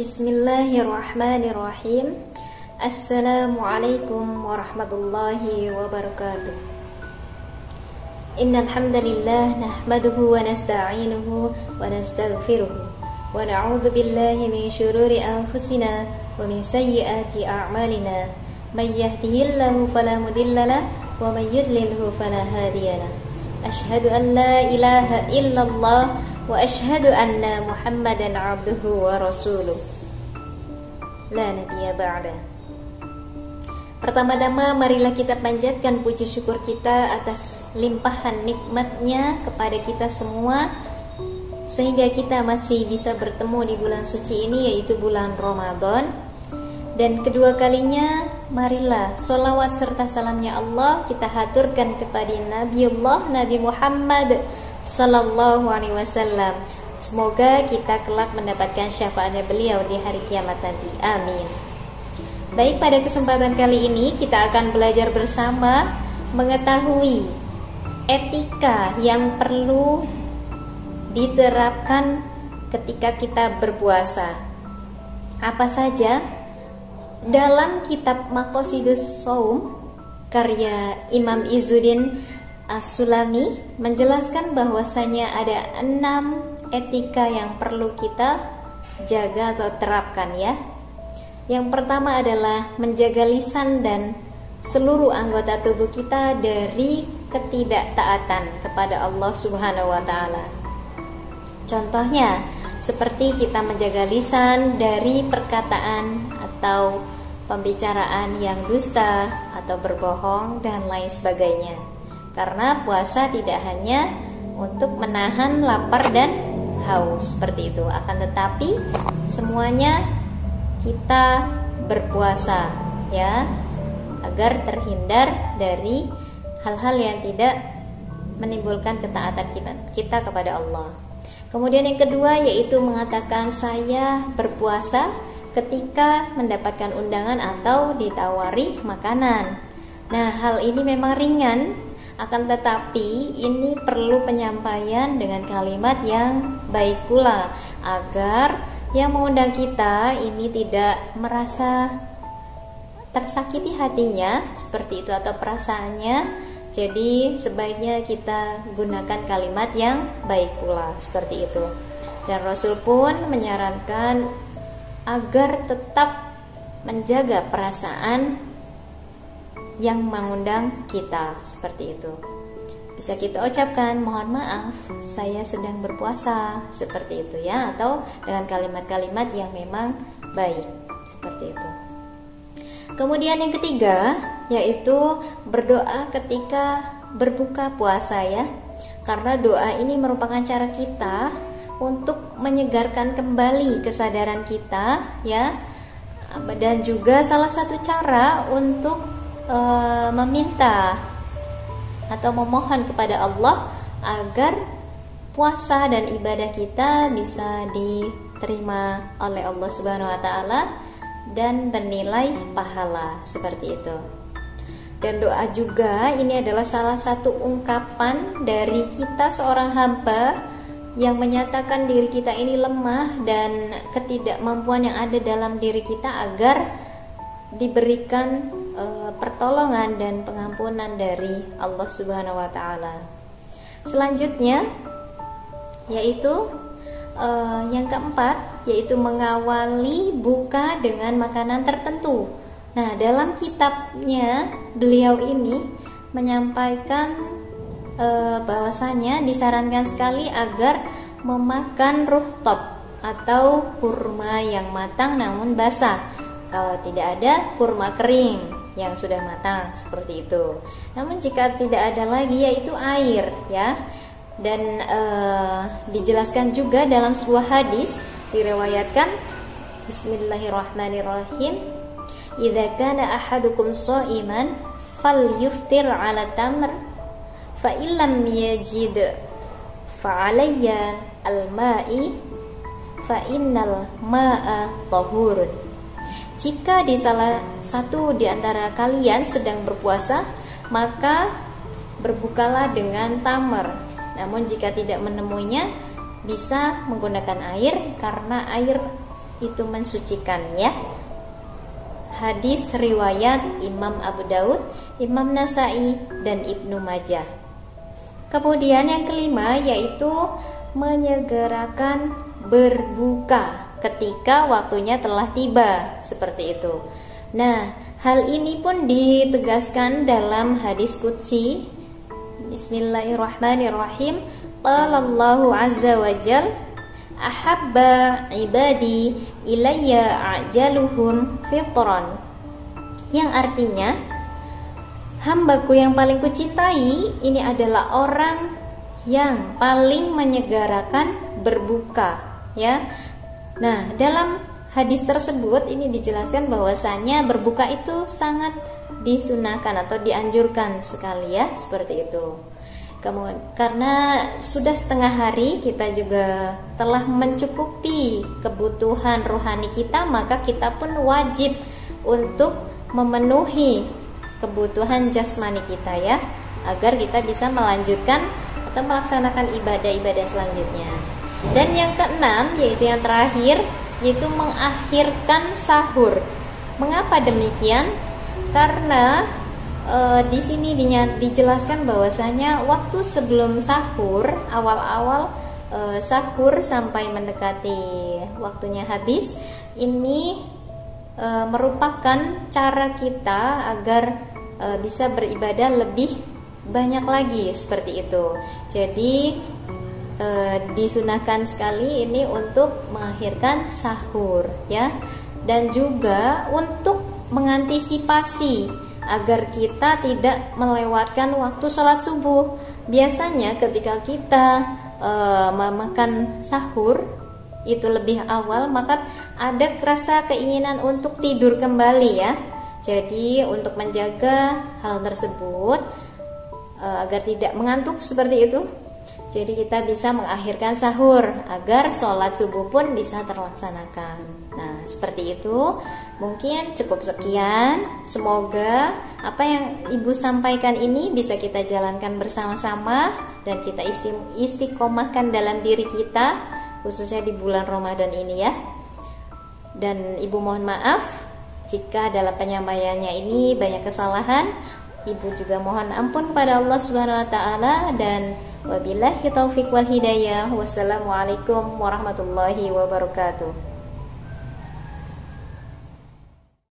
Bismillahirrahmanirrahim. Assalamualaikum warahmatullahi wabarakatuh. Innal hamdalillah nahmaduhu wa nasta'inuhu wa nastaghfiruh wa na'udzu billahi min shururi anfusina wa min sayyiati a'malina. May yahdihillahu fala mudilla lahu wa may yudlilhu fala hadiyalah. Asyhadu an la ilaha illallah wa asyhadu anna Muhammadan abduhu wa rasuluh. La nabiyya ba'da. Pertama-tama marilah kita panjatkan puji syukur kita atas limpahan nikmatnya kepada kita semua, sehingga kita masih bisa bertemu di bulan suci ini, yaitu bulan Ramadan. Dan kedua kalinya marilah sholawat serta salamnya Allah kita haturkan kepada Nabiullah Nabi Muhammad Sallallahu Alaihi Wasallam. Semoga kita kelak mendapatkan syafaatnya beliau di hari kiamat nanti. Amin. Baik, pada kesempatan kali ini kita akan belajar bersama mengetahui etika yang perlu diterapkan ketika kita berpuasa. Apa saja? Dalam kitab Maqasidus Shaum karya Imam Izzuddin As-Sulami menjelaskan bahwasanya ada 6 etika yang perlu kita jaga atau terapkan ya. Yang pertama adalah menjaga lisan dan seluruh anggota tubuh kita dari ketidaktaatan kepada Allah Subhanahu wa taala. Contohnya seperti kita menjaga lisan dari perkataan atau pembicaraan yang dusta atau berbohong dan lain sebagainya. Karena puasa tidak hanya untuk menahan lapar dan haus seperti itu, akan tetapi semuanya kita berpuasa ya, agar terhindar dari hal-hal yang tidak menimbulkan ketaatan kita kepada Allah. Kemudian yang kedua yaitu mengatakan saya berpuasa ketika mendapatkan undangan atau ditawari makanan. Nah, hal ini memang ringan, akan tetapi ini perlu penyampaian dengan kalimat yang baik pula, agar yang mengundang kita ini tidak merasa tersakiti hatinya seperti itu atau perasaannya. Jadi sebaiknya kita gunakan kalimat yang baik pula seperti itu. Dan Rasul pun menyarankan agar tetap menjaga perasaan yang mengundang kita seperti itu. Bisa kita ucapkan mohon maaf saya sedang berpuasa seperti itu ya, atau dengan kalimat-kalimat yang memang baik seperti itu. Kemudian yang ketiga yaitu berdoa ketika berbuka puasa ya. Karena doa ini merupakan cara kita untuk menyegarkan kembali kesadaran kita ya, dan juga salah satu cara untuk meminta atau memohon kepada Allah agar puasa dan ibadah kita bisa diterima oleh Allah Subhanahu wa taala dan bernilai pahala seperti itu. Dan doa juga ini adalah salah satu ungkapan dari kita seorang hamba yang menyatakan diri kita ini lemah dan ketidakmampuan yang ada dalam diri kita agar diberikan pertolongan dan pengampunan dari Allah Subhanahu wa taala. Selanjutnya yaitu yang keempat yaitu mengawali buka dengan makanan tertentu. Nah, dalam kitabnya beliau ini menyampaikan bahwasanya disarankan sekali agar memakan ruhtab atau kurma yang matang namun basah. Kalau tidak ada, kurma kering yang sudah matang seperti itu. Namun jika tidak ada lagi yaitu air ya. Dan dijelaskan juga dalam sebuah hadis diriwayatkan, Bismillahirrahmanirrahim, idza kana ahadukum sha'iman falyuftir 'ala tamr fa illam yajid fa 'alayya al-ma'i fa innal ma'a tahurun. Jika di salah satu di antara kalian sedang berpuasa, maka berbukalah dengan tamar. Namun jika tidak menemuinya, bisa menggunakan air karena air itu mensucikan ya. Hadis riwayat Imam Abu Daud, Imam Nasai, dan Ibnu Majah. Kemudian yang kelima yaitu menyegerakan berbuka ketika waktunya telah tiba, seperti itu. Nah, hal ini pun ditegaskan dalam hadis qudsi. Bismillahirrahmanirrahim. Qala Allahu azza wa jal, ahabba ibadi ilayya ajaluhum fitran. Yang artinya, hambaku yang paling kucintai ini adalah orang yang paling menyegerakan berbuka ya. Nah, dalam hadis tersebut ini dijelaskan bahwasanya berbuka itu sangat disunahkan atau dianjurkan sekali ya, seperti itu. Kemudian karena sudah setengah hari kita juga telah mencukupi kebutuhan rohani kita, maka kita pun wajib untuk memenuhi kebutuhan jasmani kita ya, agar kita bisa melanjutkan atau melaksanakan ibadah-ibadah selanjutnya. Dan yang keenam yaitu yang terakhir, yaitu mengakhirkan sahur. Mengapa demikian? Karena di sini dijelaskan bahwasanya waktu sebelum sahur, awal-awal sahur sampai mendekati waktunya habis, ini merupakan cara kita agar bisa beribadah lebih banyak lagi, seperti itu. Jadi disunahkan sekali ini untuk mengakhirkan sahur ya, dan juga untuk mengantisipasi agar kita tidak melewatkan waktu sholat subuh. Biasanya ketika kita memakan sahur itu lebih awal, maka ada rasa keinginan untuk tidur kembali ya. Jadi untuk menjaga hal tersebut agar tidak mengantuk seperti itu, jadi kita bisa mengakhirkan sahur agar sholat subuh pun bisa terlaksanakan. Nah, seperti itu. Mungkin cukup sekian. Semoga apa yang Ibu sampaikan ini bisa kita jalankan bersama-sama dan kita istiqomahkan dalam diri kita, khususnya di bulan Ramadan ini ya. Dan Ibu mohon maaf jika dalam penyampaiannya ini banyak kesalahan. Ibu juga mohon ampun kepada Allah Subhanahu wa taala, dan wabillahi taufik wal hidayah. Wassalamualaikum warahmatullahi wabarakatuh.